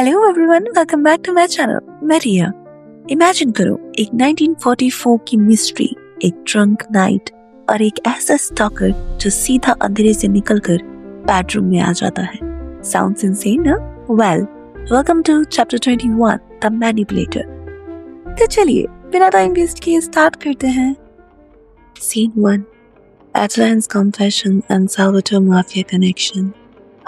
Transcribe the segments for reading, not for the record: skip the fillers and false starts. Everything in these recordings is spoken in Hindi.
Hello everyone, welcome back to my channel. मैं रिया। इमेजिन करो एक 1944 की मिस्ट्री, एक ड्रंक नाइट और एक ऐसा स्टॉकर जो सीधा अंधेरे से निकलकर बेडरूम में आ जाता है। साउंड्स इनसेन ना? Well, welcome to chapter 21, the manipulator. तो चलिए बिना टाइम वेस्ट किए स्टार्ट करते हैं। Scene 1, Adeline's confession and Salvatore Mafia connection।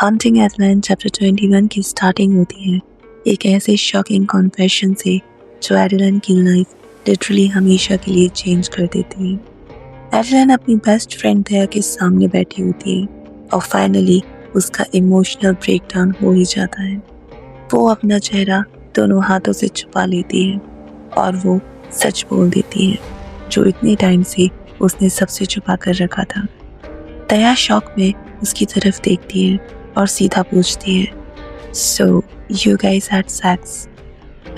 Haunting Adeline chapter 21 की स्टार्टिंग होती है एक ऐसे शॉकिंग कॉन्फेशन से जो एडलाइन की लाइफ लिटरली हमेशा के लिए चेंज कर देती है। एडलाइन अपनी बेस्ट फ्रेंड दया के सामने बैठी होती है और फाइनली उसका इमोशनल ब्रेकडाउन हो ही जाता है। वो अपना चेहरा दोनों हाथों से छुपा लेती है और वो सच बोल देती है जो इतने टाइम से उसने सबसे छुपा कर रखा था। दया शॉक में उसकी तरफ देखती है और सीधा पूछती है, So you guys had sex?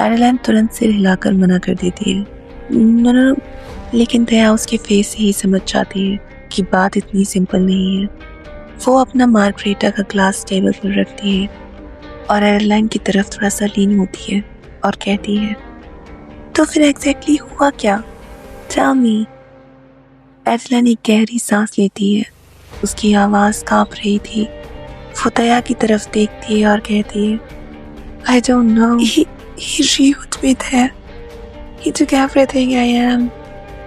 एडलाइन तुरंत सिर हिलाकर मना कर देती है, नो, लेकिन दया उसके फेस से ही समझ जाती है कि बात इतनी सिंपल नहीं है। वो अपना मार्गरेटा का ग्लास टेबल पर रखती है और एडलाइन की तरफ थोड़ा सा लीन होती है और कहती है, तो फिर एग्जैक्टली हुआ क्या? Tell me। एडलाइन एक गहरी सांस लेती है, उसकी आवाज कांप रही थी। वो दया की तरफ देखती है और कहती है, I don't know. He reeled me there. He took everything I am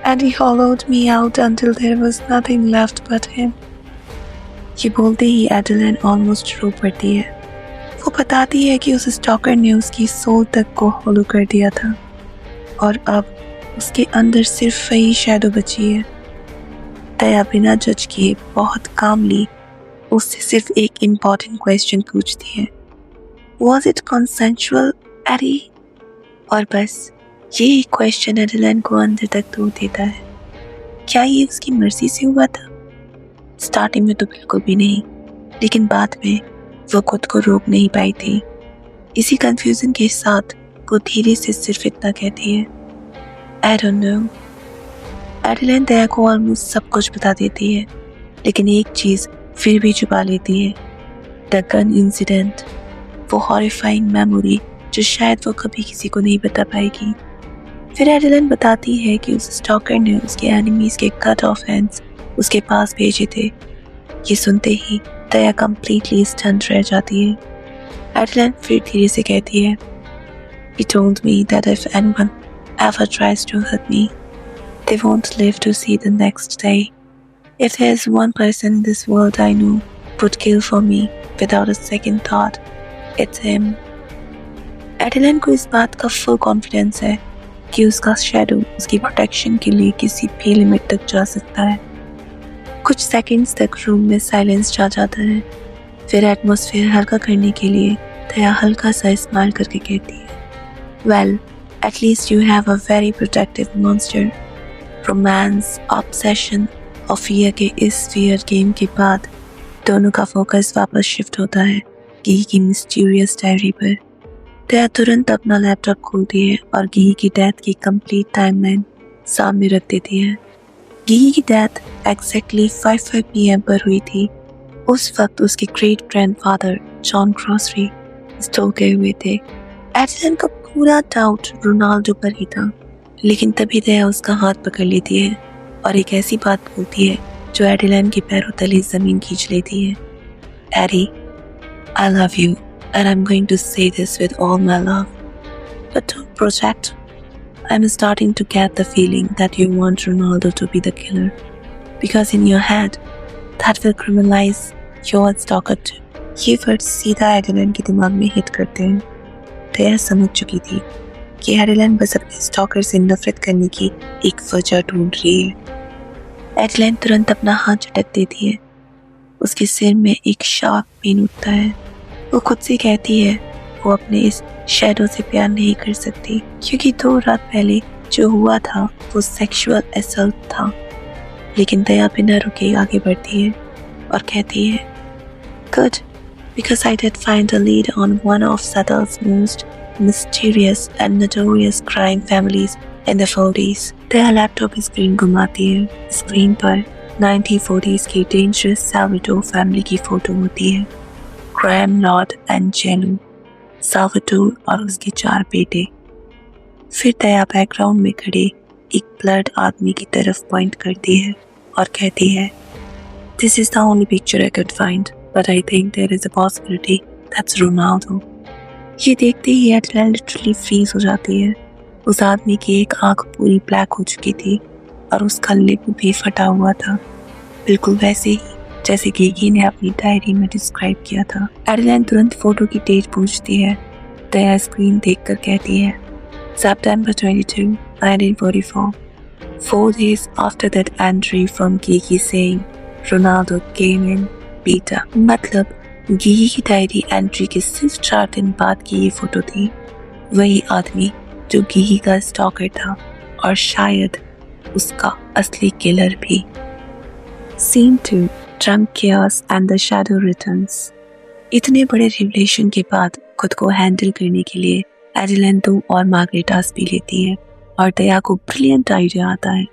and he hollowed me out until there was nothing left but him। ये बोलते ही एडलाइन ऑलमोस्ट रो पड़ती है। वो बताती है कि उस स्टॉकर ने उसकी सोल तक को होलो कर दिया था और अब उसके अंदर सिर्फ वही शैडो बची है। दया बिना जज किए बहुत कामली उससे सिर्फ एक इम्पॉर्टेंट क्वेश्चन पूछती है, Was it consensual, एडी? और बस ये क्वेश्चन एडलाइन को अंदर तक धो देता है। क्या ये उसकी मर्जी से हुआ था? स्टार्टिंग में तो बिल्कुल भी नहीं, लेकिन बाद में वो खुद को रोक नहीं पाई थी। इसी कंफ्यूजन के साथ वो धीरे से सिर्फ इतना कहती है, I don't know। एडलाइन दया को ऑलमोस्ट सब कुछ बता देती है, लेकिन एक चीज फिर भी छुपा लेती है, द गन इंसिडेंट। वो हॉरिफाइंग मेमोरी जो शायद वो कभी किसी को नहीं बता पाएगी। फिर एडलाइन बताती है कि उस स्टॉकर ने उसके एनिमीज के कट ऑफ हैंड्स उसके पास भेजे थे। ये सुनते ही दया कंप्लीटली स्टन्ड रह जाती है। एडलाइन फिर धीरे से कहती है, He told me that if anyone ever tries to hurt me, they won't live to see the next day। If there's one person in this world I know would kill for me without a second thought, it's him। एडलाइन को इस बात का फुल कॉन्फिडेंस है कि उसका शैडो उसकी प्रोटेक्शन के लिए किसी भी लिमिट तक जा सकता है। कुछ सेकंड्स तक रूम में साइलेंस छा जाता है। फिर एटमॉस्फेयर हल्का करने के लिए दया हल्का सा स्माइल करके कहती है, Well, at least you have a very protective monster। Romance, obsession और फियर के इस फियर गेम के बाद दोनों का फोकस वापस शिफ्ट होता है गी की मिस्टीरियस डायरी पर। दया तुरंत अपना लैपटॉप खोलती है और गी की डेथ की कंप्लीट टाइमलाइन सामने रख देती है। गी की डेथ एग्जैक्टली 5 PM पर हुई थी। उस वक्त उसके great grandfather John grocery store गए हुए थे। एडलाइन का पूरा डाउट रोनाल्डो पर ही था, लेकिन तभी दया उसका हाथ पकड़ लेती है और एक ऐसी बात बोलती है जो एडलाइन के पैरों तले जमीन खींच लेती है, AD, I love you and I'm going to say this with all my love, but don't project। I'm starting to get the feeling that you want Ronaldo to be the killer because in your head that will criminalize your stalker too। ये वर्ड सीधा एडलाइन के दिमाग में हिट करते हैं। दया समझ चुकी थी कि एडलाइन बस अपने स्टॉकर से नफरत करने की एक वजह ढूंढ रही है। एडलाइन तुरंत अपना हाथ झटक देती है। उसके सिर में एक शार्प पेन उठता है। वो खुद से कहती है वो अपने इस शैडो से प्यार नहीं कर सकती क्योंकि 2 रात पहले जो हुआ था वो सेक्सुअल असल्ट था। लेकिन दया बिना रुके आगे बढ़ती है और कहती है, Good, because I did find a lead on one of Saddle's most mysterious and notorious crime families in the 40s। Daya laptop की स्क्रीन घुमाती है। स्क्रीन पर 1940s की डेंजरस सैल्वाडोर फैमिली की फोटो होती है, ग्रैम, लॉर्ड एंड जेलू। साल्वाडोर और उसके 4 बेटे। फिर दया बैकग्राउंड में खड़े एक ब्लड आदमी की तरफ पॉइंट करती है और कहती है, "This is the only picture I could find, but I think there is a possibility that's Ronaldo." ये देखते ही एडलेन लिटरली फ्रीज हो जाती है। उस आदमी की एक आंख पूरी ब्लैक हो चुकी थी और उसका लिप भी फटा हुआ था, बिल्कुल वैसे ही जैसे गिगी ने अपनी डायरी में डिस्क्राइब किया था। एडलेन तुरंत फोटो की डेट पूछती है। दया स्क्रीन देखकर कहती है, September 22, 1944. 4 days after that entry from Gigi saying Ronaldo came in beta. मतलब गिगी की डायरी एंट्री के सिर्फ 4 दिन बाद की ये फोटो थी। वही आदमी जो गिगी का स्टॉकर था और शायद उसका असली किलर भी। Scene 2, Drunk Chaos and the Shadow Returns. इतने बड़े रिवलेशन के बाद खुद को हैंडल करने के लिए एडलेन 2 और मार्गरेटास पी लेती है और दया को ब्रिलियंट आइडिया आता है,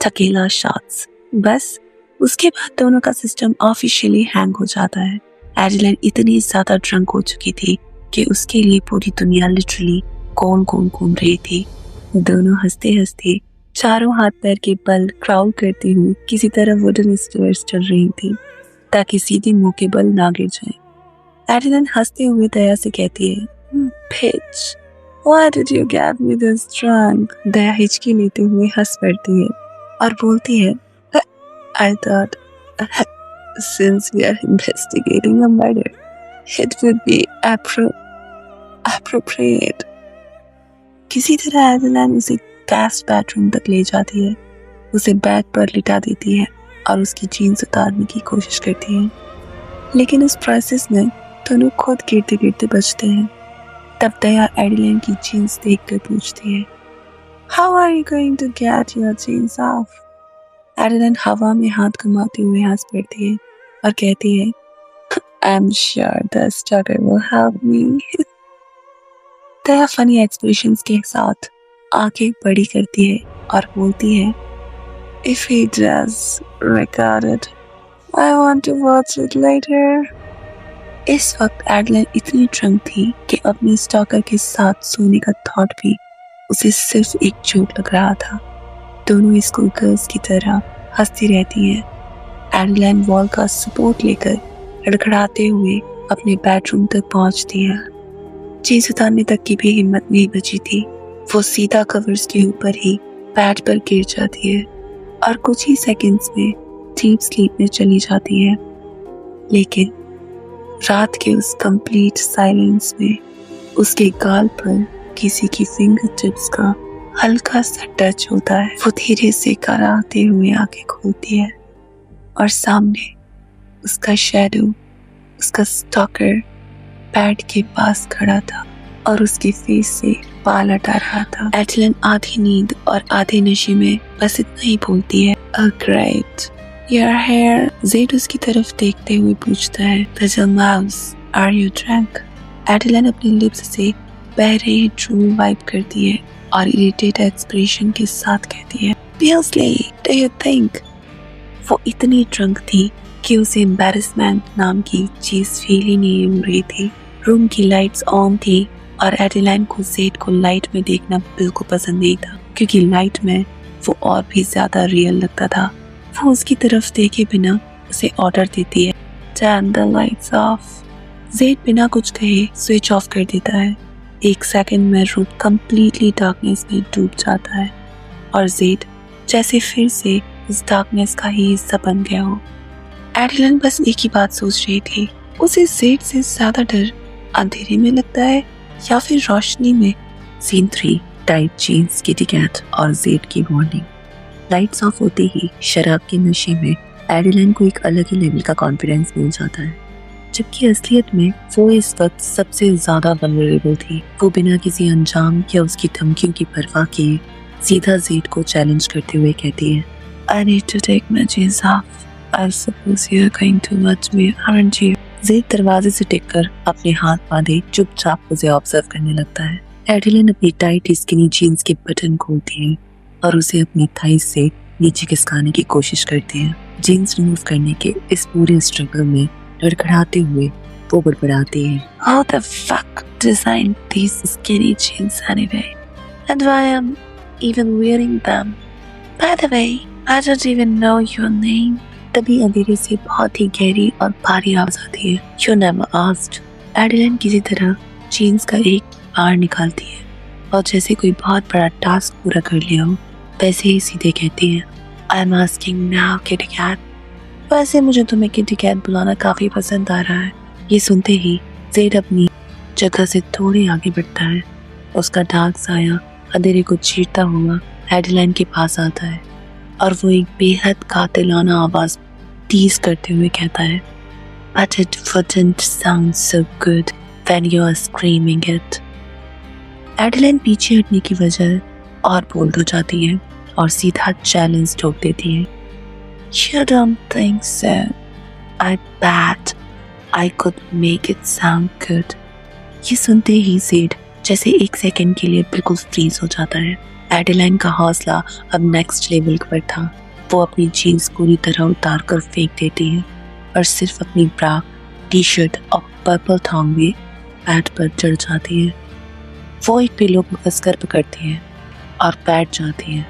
टकीला शॉट्स। बस उसके बाद दोनों का सिस्टम ऑफिशियली हैंग हो जाता है। एडलेन इतनी ज्यादा ड्रंक हो चुकी थी कि उसके लिए पूरी दुनिया लिटरली कौन कौन घूम रही थी। दोनों हंसते हंसते चारों हाथ पैर के बल क्राउल करती हुई किसी तरह वुडन स्टेयर्स चल रही थी ताकि सीधे मुंह के बल ना गिर जाए। एडलेन हंसते हुए दया से कहती है, "Bitch, why did you get me this drunk?" दया हिचकी लेते हुए हंस पड़ती है और बोलती है, "I thought since we are investigating a murder, it would be appropriate." किसी तरह एडलेन उसे गेस्ट बेडरूम तक ले जाती है, उसे बेड पर लिटा देती है और उसकी जीन्स उतारने की कोशिश करती है, लेकिन उस प्रोसेस में दोनों खुद गिरते गिरते बचते हैं। तब दया एडलेन की जीन्स देखकर पूछती है, "How are you going to get your jeans off?" एडलेन हवा में हाथ घुमाते हुए हंस पड़ती है और कहती है, "I'm sure the stalker will help me." Daya funny expressions के साथ आंखें बड़ी करती है और बोलती है, "If he does record it, I want to watch it later." इस वक्त एडलेन इतनी ड्रंक थी कि अपने स्टॉकर के साथ सोने का थॉट भी उसे सिर्फ एक जोक लग रहा था। दोनों स्कूल गर्ल्स की तरह हंसती रहती हैं। एडलेन वॉल का सपोर्ट लेकर लड़खड़ाते हुए अपने बेडरूम तक पहुंचती है। चीज उतारने तक की भी हिम्मत नहीं बची थी। वो सीधा कवर्स के ऊपर ही बेड पर गिर जाती है और कुछ ही सेकंड्स में डीप स्लीप में चली जाती है। लेकिन रात के उस कंप्लीट साइलेंस में उसके गाल पर किसी की फिंगर टिप्स का हल्का सा टच होता है। वो धीरे से कराहते हुए आंखें खोलती है और सामने उसका शैडो, उसका स्टॉकर बेड के पास खड़ा था और उसके फेस से बाल हटा रहा था। एडलेन आधी नींद और आधे नशे में बस इतना ही बोलती है, "Oh great, your hair." Z उसकी तरफ देखते हुए पूछता है, "Little mouse, are you drunk?" एडलेन अपने लिप्स से बह रही ड्रूल वाइप करती है और इरिटेट एक्सप्रेशन के साथ कहती है, "Beasley, do you think?" वो इतनी ड्रंक थी कि उसे एम्बैरेसमेंट नाम की चीज फील ही नहीं हो रही थी। रूम की लाइट्स ऑन थी और एडलेन को जेड को लाइट में देखना बिल्कुल पसंद नहीं था, क्योंकि लाइट में वो और भी ज्यादा रियल लगता था। वो उसकी तरफ देखे बिना उसे ऑर्डर देती है, "Turn the lights off." Z बिना कुछ कहे स्विच ऑफ कर देता है। एक सेकंड में रूम कंप्लीटली डार्कनेस में डूब जाता है और जेड जैसे फिर से उस डार्कनेस का ही हिस्सा बन गया हो। एडलेन बस एक ही बात सोच रही थी, उसे जेड से ज्यादा डर अंधेरे में लगता है या फिर रोशनी में। Scene 3, tight jeans, kitty cat और जेड की वार्निंग। लाइट्स ऑफ होते ही शराब के नशे में एडलेन को एक अलग ही लेवल का कॉन्फिडेंस मिल जाता है, जबकि असलियत में वो इस वक्त सबसे ज्यादा वल्नरेबल थी। वो बिना किसी अंजाम या उसकी धमकियों की परवाह किए सीधा जेड को चैलेंज करते हुए कहती है, "I need to take my jeans off. I suppose you're going to watch me, aren't you?" Z दरवाजे से टिककर अपने हाथ बांधे चुपचाप उसे ऑब्जर्व करने लगता है। एडलेन अपनी टाइट स्किनी जीन्स के बटन खोलती है और उसे अपनी थाई से नीचे खिसकाने की कोशिश करती है। जीन्स रिमूव करने के इस पूरे स्ट्रगल में लड़खड़ाते हुए वो बड़बड़ाती है, Who the fuck designed these skinny jeans anyway? And why am even wearing them? By the way, I don't even know your name. तभी अंधेरे से बहुत ही गहरी और भारी आवाज आती है। You never asked. एडिलेन किसी तरह जीन्स का एक बार निकालती है और जैसे कोई बहुत बड़ा टास्क पूरा कर लिया हो वैसे ही सीधे कहती है, I'm asking now, Kitty Cat. वैसे मुझे तुम्हें किटी कैट बुलाना काफी पसंद आ रहा है। ये सुनते ही ज़ेड अपनी जगह से थोड़ी आगे बढ़ता है। उसका डार्क साया अंधेरे को चीरता हुआ एडिलेन के पास आता है और वो एक बेहद कातिलाना आवाज टीज करते हुए कहता है, But it wouldn't sound so good when you are screaming it. एडिलेन पीछे हटने की वजह और बोल तो जाती है और सीधा चैलेंज ठोक देती है, You don't think so? I bet I could make it sound good. ये सुनते ही ज़ेड जैसे एक सेकंड के लिए बिल्कुल फ्रीज हो जाता है। एडिलेन का हौसला अब नेक्स्ट लेवल पर था। वो अपनी जीन्स पूरी तरह उतार कर फेंक देती है और सिर्फ अपनी ब्रा, टी शर्ट और पर्पल थॉन्ग में पैड पर चढ़ जाती है। वो एक पिलो को कसकर पकड़ती है और बैठ जाती है।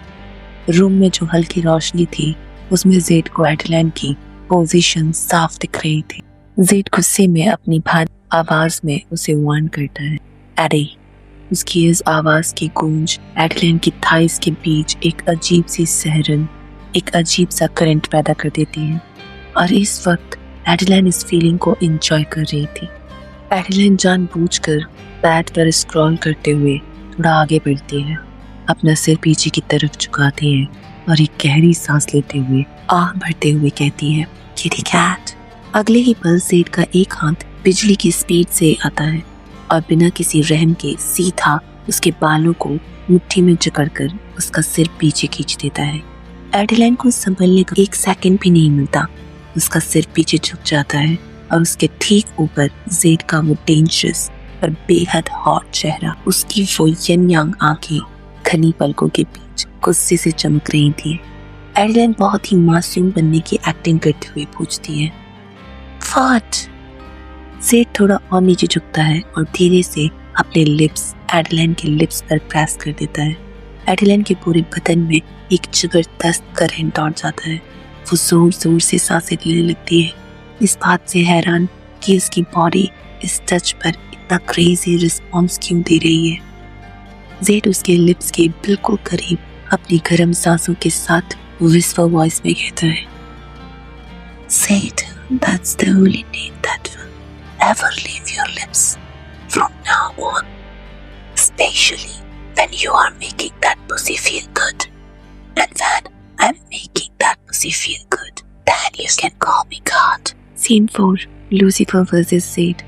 रूम में जो हल्की रोशनी थी उसमें ज़ेड को एडिलेन की पोजीशन साफ दिख रही थी। ज़ेड गुस्से में अपनी भारी आवाज में उसे वार्न करता है, एडी। उसकी इस आवाज की गूंज एडिलेन की थाइस के बीच एक अजीब सी सहरन, एक अजीब सा करंट पैदा कर देती है और इस वक्त एडिलेन इस फीलिंग को एंजॉय कर रही थी। एडिलेन जानबूझकर पैड पर स्क्रॉल करते हुए थोड़ा आगे बढ़ती है, अपना सिर पीछे की तरफ झुकाती है और एक गहरी सांस लेते हुए आह भरते हुए कहती है, किटी कैट। अगले ही पल ज़ेड का एक हाथ बिजली की स्पीड से आता है और बिना किसी रहम के सीधा उसके बालों को मुट्ठी में जकड़कर उसका सिर पीछे खींच देता है। एडिलेन को संभलने का एक सेकंड भी नहीं मिलता। उसका सिर पीछे झुक जाता है और उसके ठीक ऊपर ज़ेड का वो डेंजरस और बेहद हॉट चेहरा, उसकी वो यन यांग आंखें घनी पलकों के बीच गुस्से से चमक रही थी। एडिलेन बहुत ही मासूम बनने की एक्टिंग करते हुए पूछती है, What? ज़ेड थोड़ा और नीचे झुकता है और धीरे से अपने लिप्स एडिलेन के लिप्स पर प्रेस कर देता है। एडिलेन के पूरे बदन में एक जबरदस्त करंट दौड़ जाता है। वो जोर जोर से सांसें लेने लगती है, इस बात से हैरान कि उसकी बॉडी इस टच पर इतना क्रेजी रिस्पॉन्स क्यों दे रही है। ज़ेड उसके लिप्स के बिल्कुल करीब अपनी गर्म सांसों के साथ विस्पर वॉइस में कहता है, Z, that's the only name that will ever leave your lips from now on, especially when you are making that pussy feel good. And when I'm making that pussy feel good, then you can call me God. Scene 4, Lucifer vs. Z.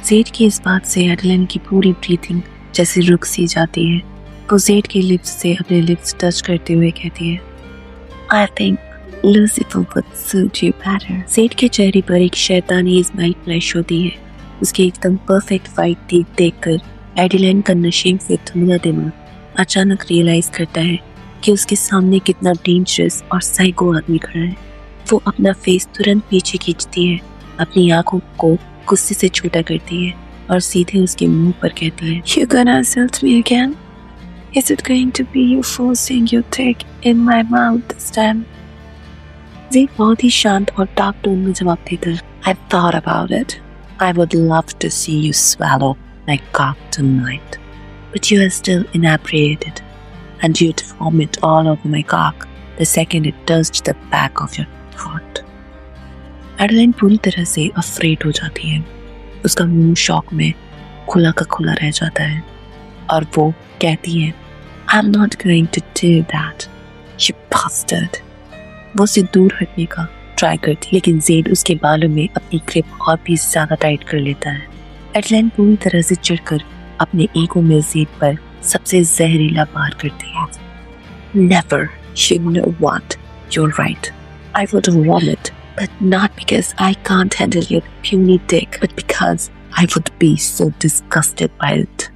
Z की इस बात से एडिलेन की पूरी ब्रीथिंग जैसे रुक सी जाती है। वो ज़ेड के लिप्स से अपने लिप्स टच करते हुए कहती है, I think Lucifer would suit you better. Z के चेहरे पर एक शैतानी स्माइल फ्लैश होती है। उसके एकदम परफेक्ट वाइट टीथ देखकर एडिलेन का नशे से धुंधला दिमाग अचानक रियलाइज करता है कि उसके सामने कितना डेंजरस और साइको आदमी खड़ा है। वो अपना फेस तुरंत पीछे खींचती है, अपनी आंखों को गुस्से से छोटा करती है और सीधे उसके मुंह पर कहती है, You gonna insult me again? Is it going to be you forcing your dick in my mouth this time? Z बहुत ही शांत और डार्क टोन में जवाब देता है, I've thought about it. I would love to see you swallow my cock tonight. But you are still inebriated and you'd vomit all over my cock the second it touched the back of your throat. एडिलेन पूरी तरह से अफ्रेड हो जाती है। उसका मुंह शॉक में खुला का खुला रह जाता है और वो कहती है, I'm not going to do that, you bastard. वो उससे दूर हटने का ट्राई करती लेकिन ज़ेड उसके बालों में अपनी ग्रिप और भी ज्यादा टाइट कर लेता है। एडिलेन पूरी तरह से चिढ़कर अपने ईगो में ज़ेड पर सबसे जहरीला वार करती है। Never, you know what? You're right. I would vomit, but not because I can't handle your puny dick, but because I would be so disgusted by it.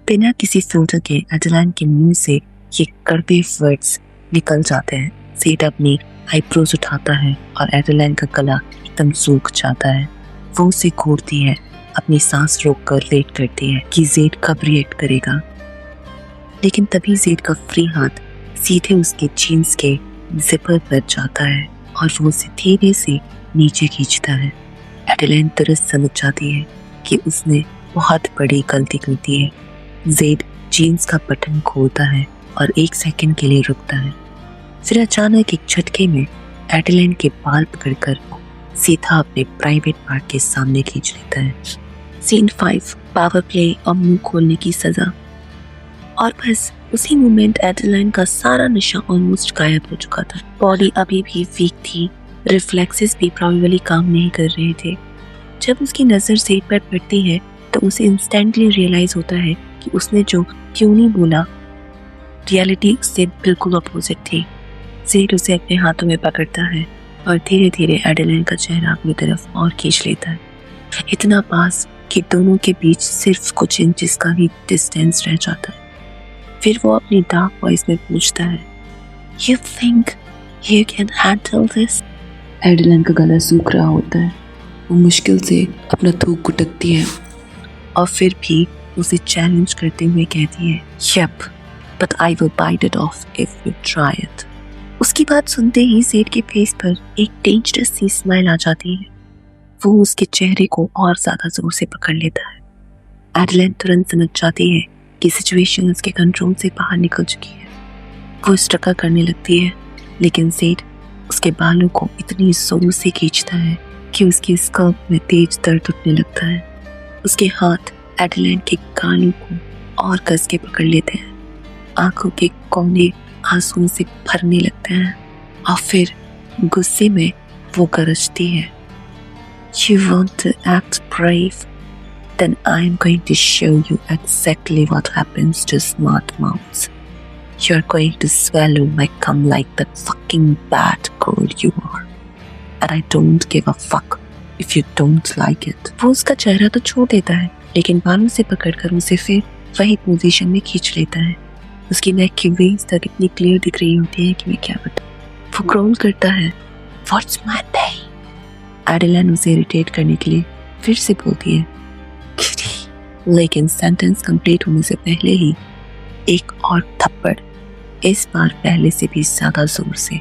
बिना किसी फिल्टर के एडिलेन के मुंह से ये कड़वे वर्ड्स निकल जाते हैं। ज़ेड अपनी आईब्रोज उठाता है और एडिलेन का गला एकदम सूख जाता है। वो उसे घूरती है, अपनी सांस रोककर वेट करती है कि जेड कब रिएक्ट करेगा। लेकिन तभी जेड का फ्री हाथ सीधे उसके जीन्स के जिपर पर जाता है और वो उसे धीरे से नीचे खींचता है। एडेलाइन तुरंत समझ जाती है कि उसने बहुत बड़ी गलती कर दी है। जेड जीन्स का बटन खोलता है और 1 सेकंड के लिए रुकता है। फिर अचानक एक झटके में एडेलाइन के बाल पकड़कर सीधा अपने प्राइवेट पार्ट के सामने खींच लेता है। सीन 5, पावर प्ले और मुंह खोलने की सजा। और बस उसी मोमेंट एडेलाइन का सारा नशा ऑलमोस्ट गायब हो चुका था। बॉडी अभी भी वीक थी, रिफ्लेक्सेस भी प्रॉबेबली काम नहीं कर रहे थे। जब उसकी नज़र जेड पर पड़ती है तो उसे इंस्टेंटली रियलाइज होता है कि उसने जो क्यों नहीं बोला, रियलिटी उससे बिल्कुल अपोजिट थी। जेड उसे अपने हाथों में पकड़ता है और धीरे धीरे एडेलाइन का चेहरा अपनी तरफ और खींच लेता है, इतना पास कि दोनों के बीच सिर्फ कुछ इंचेस का ही डिस्टेंस रह जाता है। फिर वो अपनी डार्क वॉइस में पूछता है, You think you can handle this? Adeline का गला सूख रहा होता है। वो मुश्किल से अपना थूक गुटकती है और फिर भी उसे चैलेंज करते हुए कहती है, Yep, but I will bite it off if you try it. उसकी बात सुनते ही जेड के फेस पर एक डेंजरस सी स्माइल आ जाती है। वो उसके चेहरे को और ज्यादा जोर से पकड़ लेता है। एडेलाइन तुरंत समझ जाती है कि सिचुएशन उसके कंट्रोल से बाहर निकल चुकी है। वो स्ट्रगल करने लगती है, लेकिन जेड उसके बालों को इतनी जोर से खींचता है कि उसकी स्कर्ट में तेज दर्द उठने लगता है। उसके हाथ एडेलाइन के गालों को और कस के पकड़ लेते हैं। आंखों के कोने आंसुओं से भरने लगते हैं और फिर गुस्से में वो गरजती है, You want to act brave? Then I'm going to show you exactly what happens to smart mouths. You're going to swallow my cum like the fucking bad girl you are. And I don't give a fuck if you don't like it. वो उसका चेहरा तो छोड़ देता है, लेकिन बालों से पकड़कर उसे फिर वही पोजीशन में खींच लेता है। उसकी नेक की वेन्स तक इतनी क्लियर दिख रही होती है कि मैं क्या बताऊं। वो क्रोल करता है, What's my name? एडेलाइन उसे इरिटेट करने के लिए फिर से बोलती है, Kitty. लेकिन सेंटेंस कंप्लीट होने से पहले ही एक और थप्पड़, इस बार पहले से भी ज्यादा जोर से।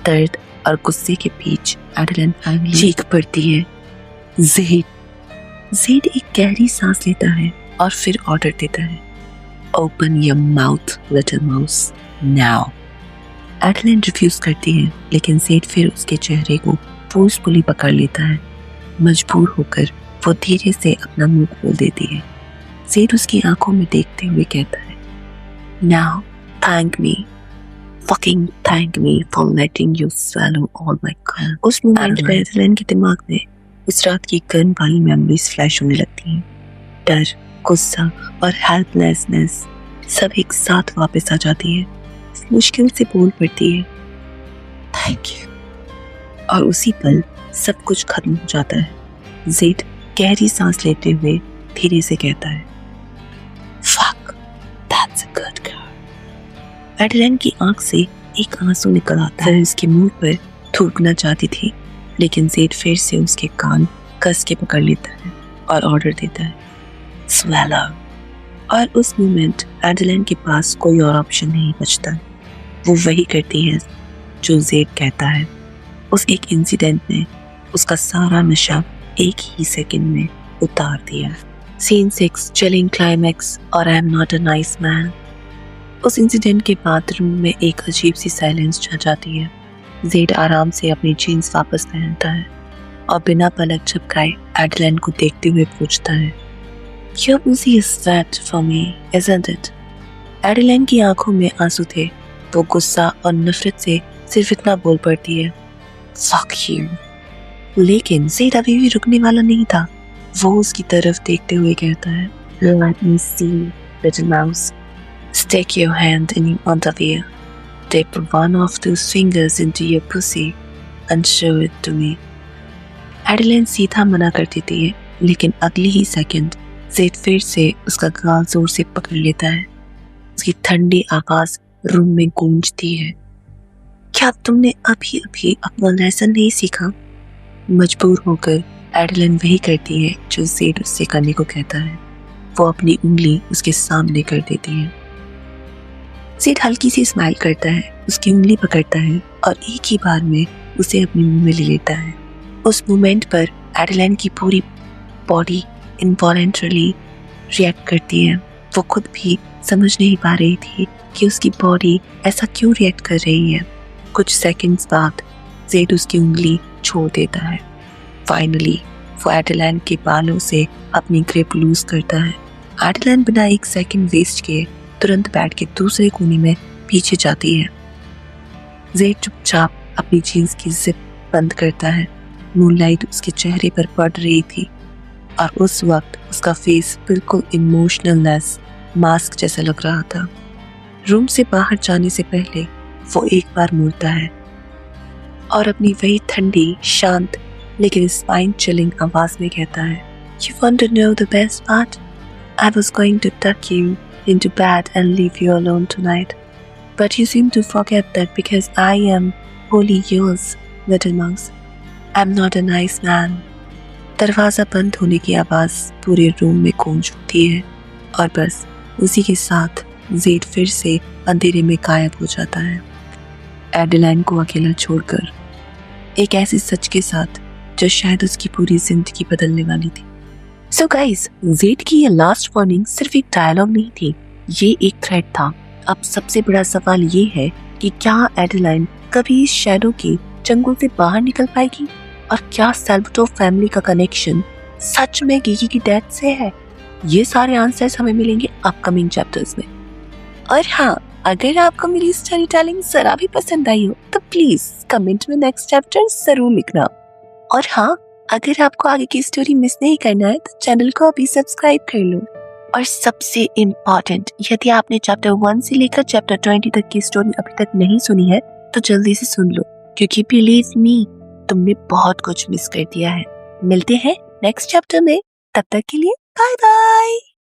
दर्द और गुस्से के बीच एडेलाइन फाइनली चीख पड़ती है, जेड एक गहरी सांस लेता है और फिर ऑर्डर देता है, Open your mouth, little mouse, now. Adeline refuse करती है, लेकिन जेड फिर उसके चेहरे को फोर्सफुली पकड़ लेता है। मजबूर होकर वो धीरे से अपना मुंह खोल देती है। जेड उसकी आंखों में देखते हुए कहता है, Now, thank me. Fucking thank me for letting you swallow all my cum. उस मोमेंट पर एडेलाइन के दिमाग में उस रात की गन वाली मेमोरीज फ्लैश होने लगती हैं। डर, गुस्सा और हेल्पलेसनेस सब एक साथ वापस आ जाती है। मुश्किल से बोल पड़ती है, थैंक यू, और उसी पल सब कुछ खत्म हो जाता है। जेड गहरी सांस लेते हुए धीरे से कहता है, fuck, that's a good girl. Adeline की आंख से एक आंसू निकल आता है। उसके मुंह पर थूकना चाहती थी, लेकिन जेड फिर से उसके कान कस के पकड़ लेता है और ऑर्डर देता है, swallow. और उस मोमेंट एडेलाइन के पास कोई और ऑप्शन नहीं बचता। वो वही करती है जो जेड कहता है। उस एक इंसिडेंट ने उसका सारा नशा एक ही सेकंड में उतार दिया। सीन 6, चिलिंग क्लाइमैक्स और I am not a nice man. उस इंसिडेंट के बाद रूम में एक अजीब सी साइलेंस छा जाती है। जेड आराम से अपनी जीन्स वापस पहनता है और बिना पलक झपकाए एडेलाइन को देखते हुए पूछता है, Your pussy is fat for me, isn't it? Adeline की आंखों में आंसू थे। वो गुस्सा और नफरत से सिर्फ इतना बोल पड़ती है, Fuck you. लेकिन जेड अभी भी रुकने वाला नहीं था। वो उसकी तरफ देखते हुए कहता है, Let me see, little mouse. Stick your hand in your underwear. Dip one of those fingers into your pussy and show it to me. Adeline सीधा मना कर देती है, लेकिन अगली ही सेकंड जेड फिर से उसका गाल जोर से पकड़ लेता है। उसकी ठंडी आवाज रूम में गूंजती है, क्या तुमने अभी अभी अपना लेसन नहीं सीखा? मजबूर होकर एडेलाइन वही करती है जो जेड उससे करने को कहता है। वो अपनी उंगली उसके सामने कर देती है। जेड हल्की सी स्माइल करता है, उसकी उंगली पकड़ता है और एक ही बार में उसे अपने मुंह में ले लेता है। उस मोमेंट पर एडेलाइन की पूरी बॉडी इनवॉलेंटरली रिएक्ट करती है। वो खुद भी समझ नहीं पा रही थी कि उसकी बॉडी ऐसा क्यों रिएक्ट कर रही है। कुछ सेकंड्स बाद जेड उसकी उंगली छोड़ देता है। फाइनली वो एडेलाइन के बालों से अपनी ग्रिप लूज करता है। एडेलाइन बिना एक सेकंड वेस्ट किए तुरंत बेड के दूसरे कोने में पीछे जाती है। जेड चुपचाप अपनी जीन्स की जिप बंद करता है। मूनलाइट उसके चेहरे पर पड़ रही थी और उस वक्त उसका फेस बिल्कुल इमोशनलनेस मास्क जैसा लग रहा था। रूम से बाहर जाने से पहले वो एक बार मुड़ता है और अपनी वही ठंडी, शांत लेकिन स्पाइन चिलिंग आवाज में कहता है, You want to know the best part? I was going to tuck you into bed and leave you alone tonight. But you seem to forget that because I am wholly yours, little mouse. I'm not a nice man. दरवाजा बंद होने की आवाज पूरे रूम में गूंज उठती है और बस उसी के साथ जेड फिर से अंधेरे में गायब हो जाता है, एडेलाइन को अकेला छोड़कर, एक ऐसे सच के साथ जो शायद उसकी पूरी जिंदगी बदलने वाली थी। सो गाइस, जेड की ये लास्ट वार्निंग सिर्फ एक डायलॉग नहीं थी, ये एक थ्रेट था। अब सबसे बड़ा सवाल ये है कि क्या एडेलाइन कभी इस शैडो के चंगुल से बाहर निकल पाएगी और क्या सैल्वाटोर फैमिली का कनेक्शन सच में गिगी की डेथ से है? ये सारे आंसर्स हमें मिलेंगे अपकमिंग चैप्टर्स में। और हाँ, अगर आपको मेरी स्टोरी टेलिंग जरा भी पसंद आई हो तो प्लीज कमेंट में नेक्स्ट चैप्टर जरूर लिखना। और हाँ, अगर आपको आगे की स्टोरी मिस नहीं करना है तो चैनल को अभी सब्सक्राइब कर लो। और सबसे इम्पोर्टेंट, यदि आपने चैप्टर 1 से लेकर चैप्टर 20 तक की स्टोरी अभी तक नहीं सुनी है तो जल्दी से सुन लो, क्योंकि बिलीव मी, तुमने बहुत कुछ मिस कर दिया है। मिलते हैं नेक्स्ट चैप्टर में, तब तक के लिए बाय बाय।